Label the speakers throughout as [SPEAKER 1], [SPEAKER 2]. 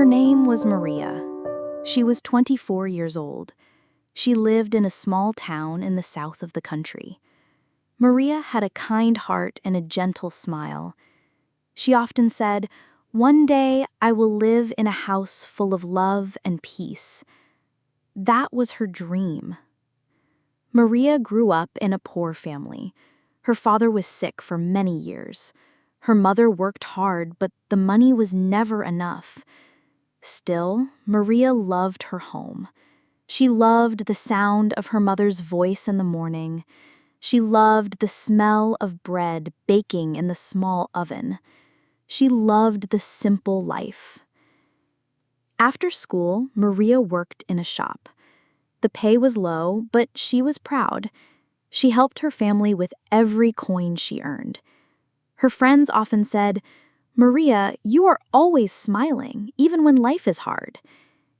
[SPEAKER 1] Her name was Maria. She was 24 years old. She lived in a small town in the south of the country. Maria had a kind heart and a gentle smile. She often said, "One day I will live in a house full of love and peace." That was her dream. Maria grew up in a poor family. Her father was sick for many years. Her mother worked hard, but the money was never enough. Still, Maria loved her home. She loved the sound of her mother's voice in the morning. She loved the smell of bread baking in the small oven. She loved the simple life. After school, Maria worked in a shop. The pay was low, but she was proud. She helped her family with every coin she earned. Her friends often said, "Maria, you are always smiling, even when life is hard."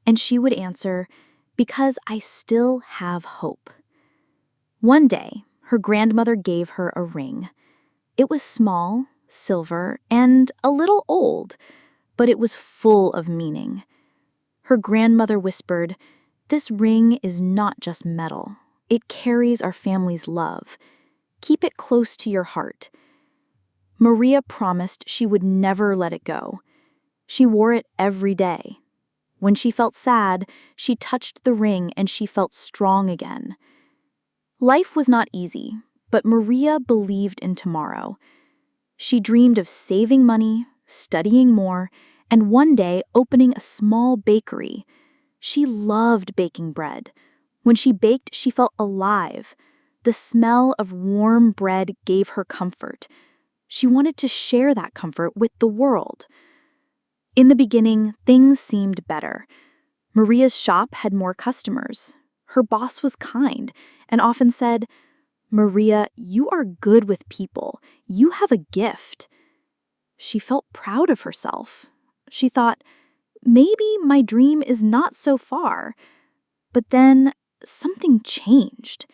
[SPEAKER 1] And she would answer, "Because I still have hope." One day, her grandmother gave her a ring. It was small, silver, and a little old, but it was full of meaning. Her grandmother whispered, "This ring is not just metal. It carries our family's love. Keep it close to your heart." Maria promised she would never let it go. She wore it every day. When she felt sad, she touched the ring and she felt strong again. Life was not easy, but Maria believed in tomorrow. She dreamed of saving money, studying more, and one day opening a small bakery. She loved baking bread. When she baked, she felt alive. The smell of warm bread gave her comfort. She wanted to share that comfort with the world. In the beginning, things seemed better. Maria's shop had more customers. Her boss was kind and often said, "Maria, you are good with people. You have a gift." She felt proud of herself. She thought, maybe my dream is not so far. But then something changed.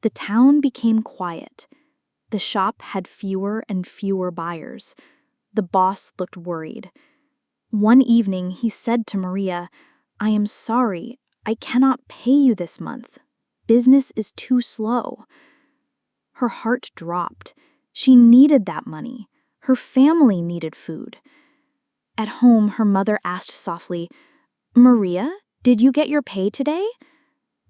[SPEAKER 1] The town became quiet. The shop had fewer and fewer buyers. The boss looked worried. One evening, he said to Maria, "I am sorry, I cannot pay you this month. Business is too slow." Her heart dropped. She needed that money. Her family needed food. At home, her mother asked softly, "Maria, did you get your pay today?"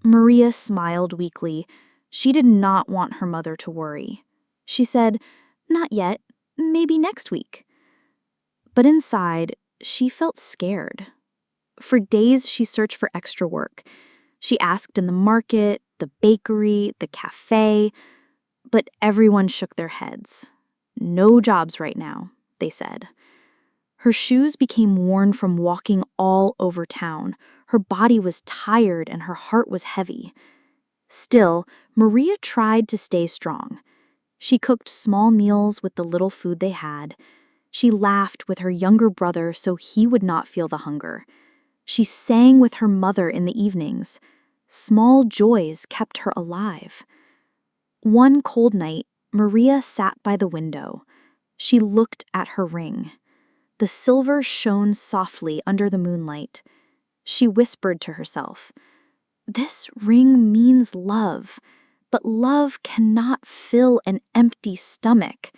[SPEAKER 1] Maria smiled weakly. She did not want her mother to worry. She said, "Not yet, maybe next week." But inside, she felt scared. For days, she searched for extra work. She asked in the market, the bakery, the cafe, but everyone shook their heads. "No jobs right now," they said. Her shoes became worn from walking all over town. Her body was tired and her heart was heavy. Still, Maria tried to stay strong. She cooked small meals with the little food they had. She laughed with her younger brother so he would not feel the hunger. She sang with her mother in the evenings. Small joys kept her alive. One cold night, Maria sat by the window. She looked at her ring. The silver shone softly under the moonlight. She whispered to herself, "This ring means love, but love cannot fill an empty stomach."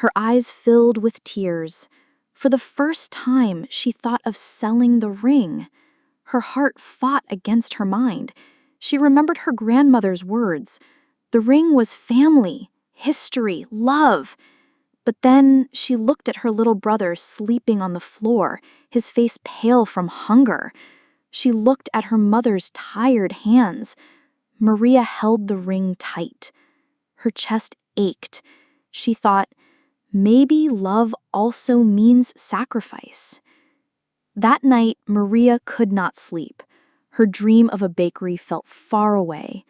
[SPEAKER 1] Her eyes filled with tears. For the first time, she thought of selling the ring. Her heart fought against her mind. She remembered her grandmother's words. The ring was family, history, love. But then she looked at her little brother sleeping on the floor, his face pale from hunger. She looked at her mother's tired hands. Maria held the ring tight. Her chest ached. She thought, maybe love also means sacrifice. That night, Maria could not sleep. Her dream of a bakery felt far away.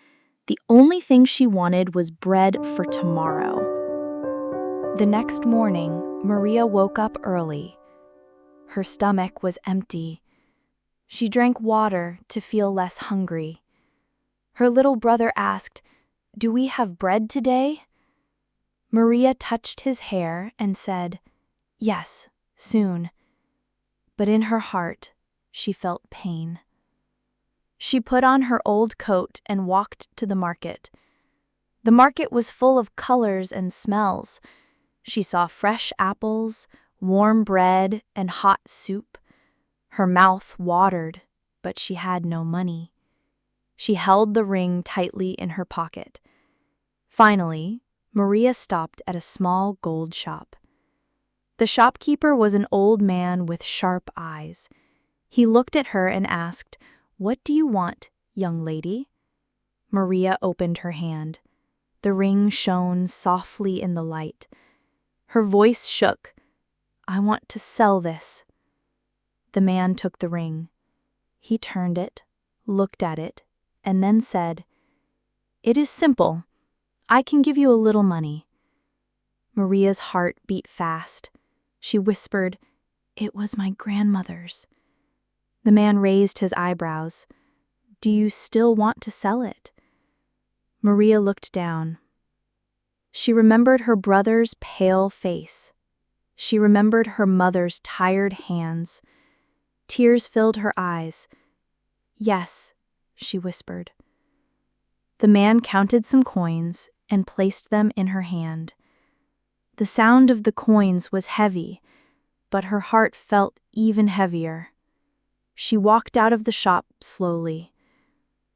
[SPEAKER 1] The only thing she wanted was bread for tomorrow. The next morning, Maria woke up early. Her stomach was empty. She drank water to feel less hungry. Her little brother asked, "Do we have bread today?" Maria touched his hair and said, "Yes, soon." but in her heart, she felt pain. She put on her old coat and walked to the market. The market was full of colors and smells. She saw fresh apples, warm bread, and hot soup. Her mouth watered, but she had no money. She held the ring tightly in her pocket. Finally, Maria stopped at a small gold shop. The shopkeeper was an old man with sharp eyes. He looked at her and asked, "What do you want, young lady?" Maria opened her hand. The ring shone softly in the light. Her voice shook. "I want to sell this." The man took the ring. He turned it, looked at it, and then said, "It is simple. I can give you a little money." Maria's heart beat fast. She whispered, "It was my grandmother's." The man raised his eyebrows. "Do you still want to sell it?" Maria looked down. She remembered her brother's pale face. She remembered her mother's tired hands. Tears filled her eyes. "Yes," she whispered. The man counted some coins and placed them in her hand. The sound of the coins was heavy, but her heart felt even heavier. She walked out of the shop slowly.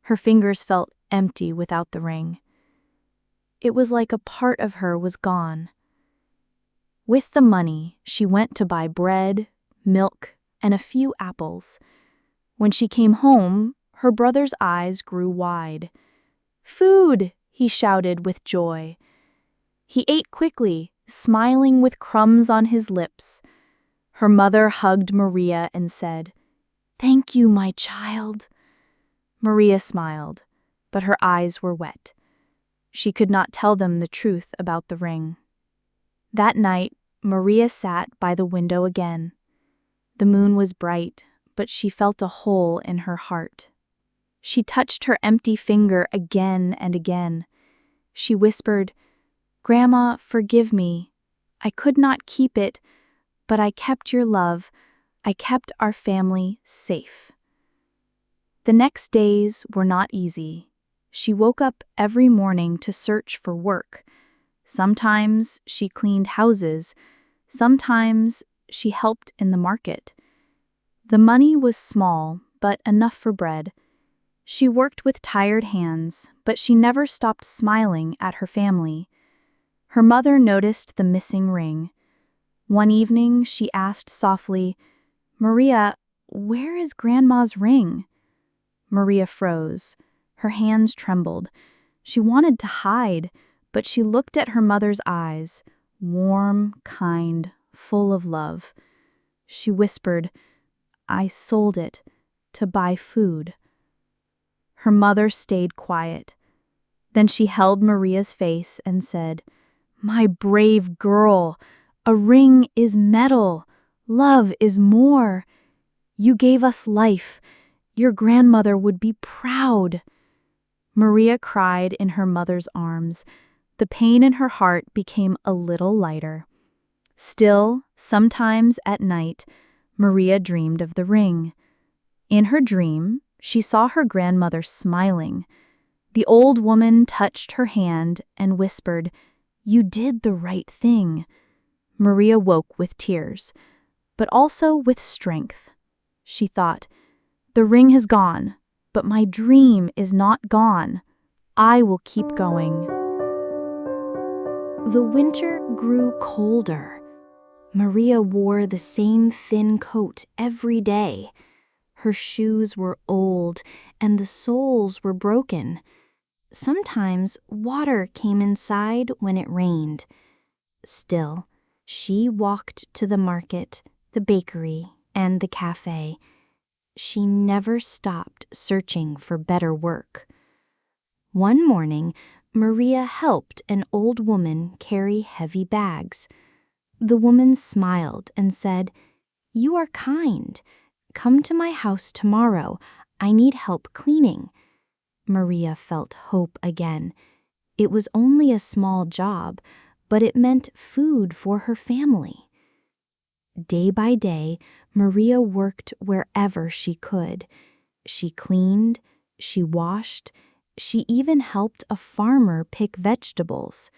[SPEAKER 1] Her fingers felt empty without the ring. It was like a part of her was gone. With the money, she went to buy bread, milk, and a few apples. When she came home, her brother's eyes grew wide. "Food!" he shouted with joy. He ate quickly, smiling with crumbs on his lips. Her mother hugged Maria and said, "Thank you, my child." Maria smiled, but her eyes were wet. She could not tell them the truth about the ring. That night, Maria sat by the window again. The moon was bright, but she felt a hole in her heart. She touched her empty finger again and again. She whispered, "Grandma, forgive me. I could not keep it, but I kept your love. I kept our family safe." The next days were not easy. She woke up every morning to search for work. Sometimes she cleaned houses. Sometimes she helped in the market. The money was small, but enough for bread. She worked with tired hands, but she never stopped smiling at her family. Her mother noticed the missing ring. One evening, she asked softly, "Maria, where is Grandma's ring?" Maria froze. Her hands trembled. She wanted to hide, but she looked at her mother's eyes, warm, kind, full of love. She whispered, "I sold it to buy food." Her mother stayed quiet. Then she held Maria's face and said, "My brave girl, a ring is metal. Love is more. You gave us life. Your grandmother would be proud." Maria cried in her mother's arms. The pain in her heart became a little lighter. Still, sometimes at night, Maria dreamed of the ring. In her dream, she saw her grandmother smiling. The old woman touched her hand and whispered, "You did the right thing." Maria woke with tears, but also with strength. She thought, "The ring has gone, but my dream is not gone. I will keep going." The winter grew colder. Maria wore the same thin coat every day. Her shoes were old and the soles were broken. Sometimes water came inside when it rained. Still, she walked to the market, the bakery, and the cafe. She never stopped searching for better work. One morning, Maria helped an old woman carry heavy bags. The woman smiled and said, "You are kind. Come to my house tomorrow. I need help cleaning." Maria felt hope again. It was only a small job, but it meant food for her family. Day by day, Maria worked wherever she could. She cleaned, she washed, she even helped a farmer pick vegetables.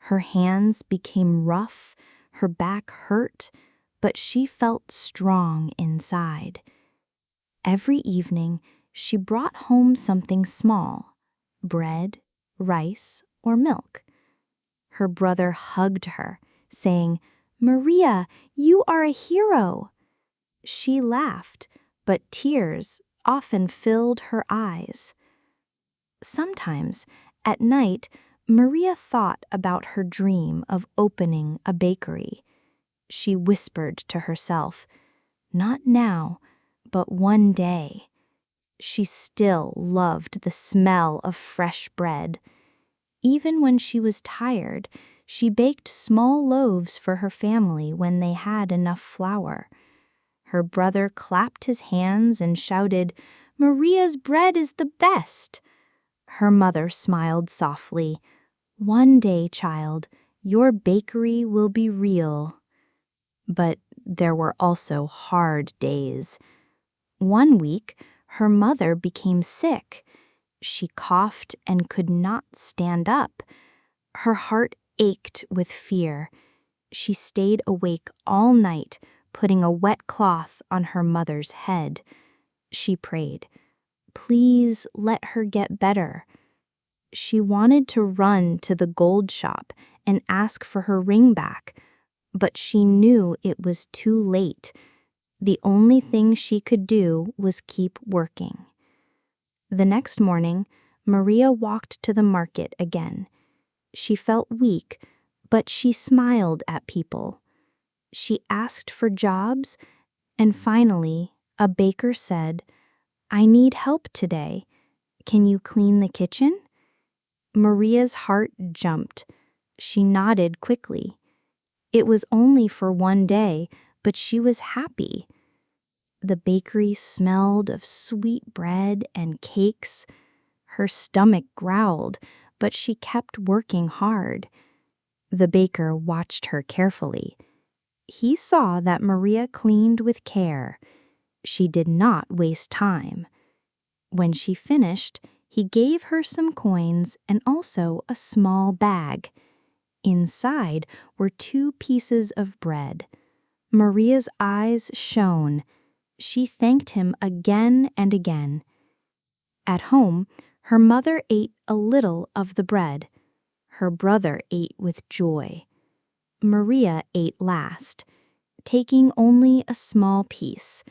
[SPEAKER 1] Her hands became rough, her back hurt, but she felt strong inside. Every evening, she brought home something small: bread, rice, or milk. Her brother hugged her, saying, "Maria, you are a hero." She laughed, but tears often filled her eyes. Sometimes, at night, Maria thought about her dream of opening a bakery. She whispered to herself, "Not now, but one day." She still loved the smell of fresh bread. Even when she was tired, she baked small loaves for her family when they had enough flour. Her brother clapped his hands and shouted, "Maria's bread is the best." Her mother smiled softly. "One day, child, your bakery will be real." But there were also hard days. One week, her mother became sick. She coughed and could not stand up. Her heart ached with fear. She stayed awake all night, putting a wet cloth on her mother's head. She prayed, "Please let her get better." She wanted to run to the gold shop and ask for her ring back, but she knew it was too late. The only thing she could do was keep working. The next morning, Maria walked to the market again. She felt weak, but she smiled at people. She asked for jobs, and finally, a baker said, "I need help today. Can you clean the kitchen?" Maria's heart jumped. She nodded quickly. It was only for one day, but she was happy. The bakery smelled of sweet bread and cakes. Her stomach growled, but she kept working hard. The baker watched her carefully. He saw that Maria cleaned with care. She did not waste time. When she finished, he gave her some coins and also a small bag. Inside were 2 pieces of bread. Maria's eyes shone. She thanked him again and again. At home, her mother ate a little of the bread. Her brother ate with joy. Maria ate last, taking only a small piece.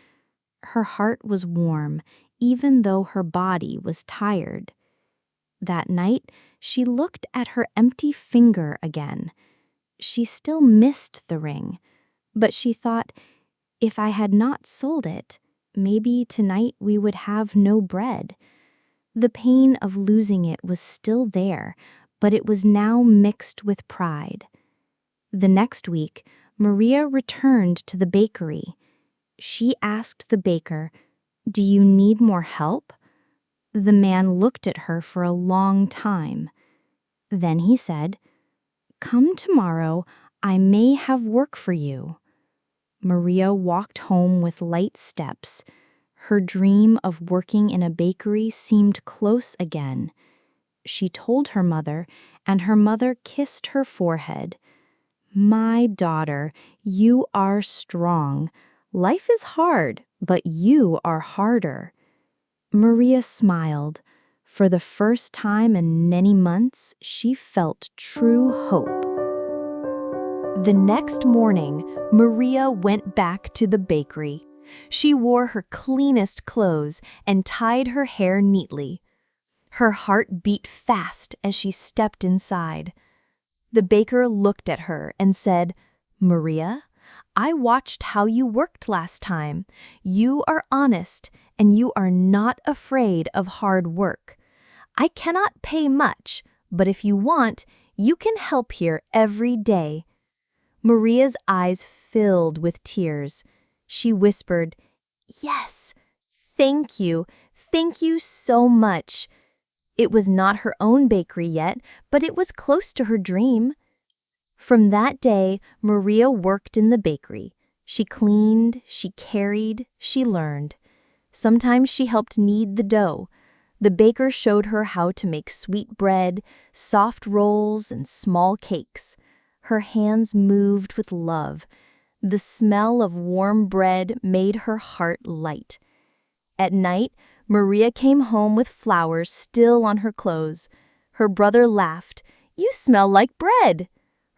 [SPEAKER 1] Her heart was warm, even though her body was tired. That night, she looked at her empty finger again. She still missed the ring, but she thought, if I had not sold it, maybe tonight we would have no bread. The pain of losing it was still there, but it was now mixed with pride. The next week, Maria returned to the bakery. She asked the baker, "Do you need more help?" The man looked at her for a long time. Then he said, "Come tomorrow, I may have work for you." Maria walked home with light steps. Her dream of working in a bakery seemed close again. She told her mother, and her mother kissed her forehead. "My daughter, you are strong. Life is hard, but you are harder." Maria smiled. For the first time in many months, she felt true hope. The next morning, Maria went back to the bakery. She wore her cleanest clothes and tied her hair neatly. Her heart beat fast as she stepped inside. The baker looked at her and said, "Maria, I watched how you worked last time. You are honest and you are not afraid of hard work. I cannot pay much, but if you want, you can help here every day." Maria's eyes filled with tears. She whispered, "Yes, thank you so much." It was not her own bakery yet, but it was close to her dream. From that day, Maria worked in the bakery. She cleaned, she carried, she learned. Sometimes she helped knead the dough. The baker showed her how to make sweet bread, soft rolls, and small cakes. Her hands moved with love. The smell of warm bread made her heart light. At night, Maria came home with flowers still on her clothes. Her brother laughed. "You smell like bread."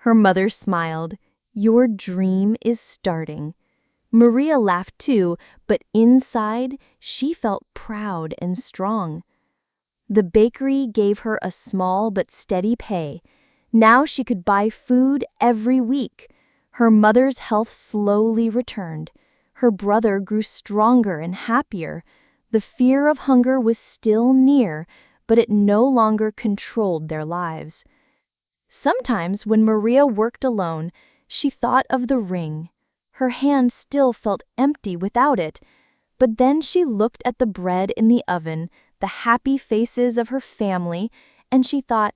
[SPEAKER 1] Her mother smiled. "Your dream is starting." Maria laughed too, but inside, she felt proud and strong. The bakery gave her a small but steady pay. Now she could buy food every week. Her mother's health slowly returned. Her brother grew stronger and happier. The fear of hunger was still near, but it no longer controlled their lives. Sometimes when Maria worked alone, she thought of the ring. Her hand still felt empty without it, but then she looked at the bread in the oven, the happy faces of her family, and she thought,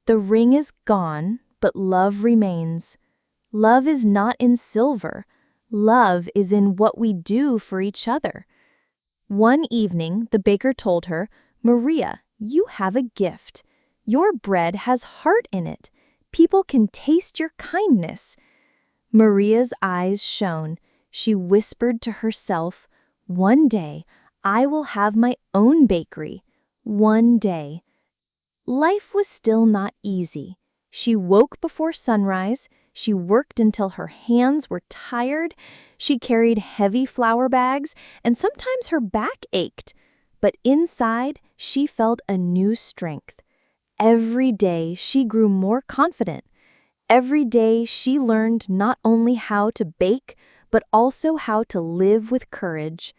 [SPEAKER 1] "The ring is gone, but love remains. Love is not in silver. Love is in what we do for each other." One evening, the baker told her, "Maria, you have a gift. Your bread has heart in it. People can taste your kindness." Maria's eyes shone. She whispered to herself, "One day, I will have my own bakery. One day." Life was still not easy. She woke before sunrise. She worked until her hands were tired. She carried heavy flour bags, and sometimes her back ached. But inside, she felt a new strength. Every day, she grew more confident. Every day, she learned not only how to bake, but also how to live with courage.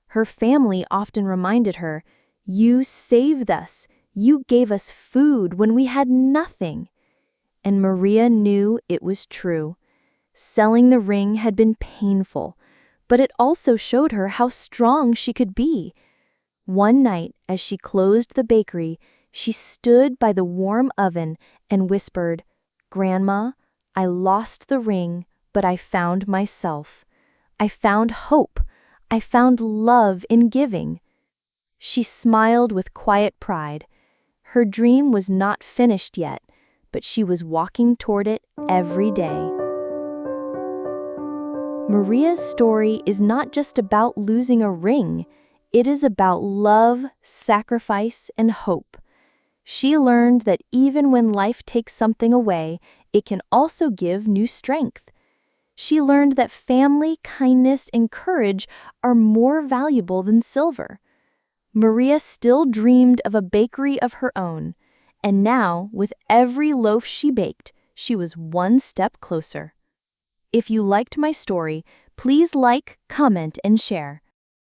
[SPEAKER 1] Her family often reminded her, "You saved us. You gave us food when we had nothing." And Maria knew it was true. Selling the ring had been painful, but it also showed her how strong she could be. One night, as she closed the bakery, she stood by the warm oven and whispered, "Grandma, I lost the ring, but I found myself. I found hope. I found love in giving." She smiled with quiet pride. Her dream was not finished yet, but she was walking toward it every day. Maria's story is not just about losing a ring. It is about love, sacrifice, and hope. She learned that even when life takes something away, it can also give new strength. She learned that family, kindness, and courage are more valuable than silver. Maria still dreamed of a bakery of her own, and now, with every loaf she baked, she was one step closer. If you liked my story, please like, comment, and share.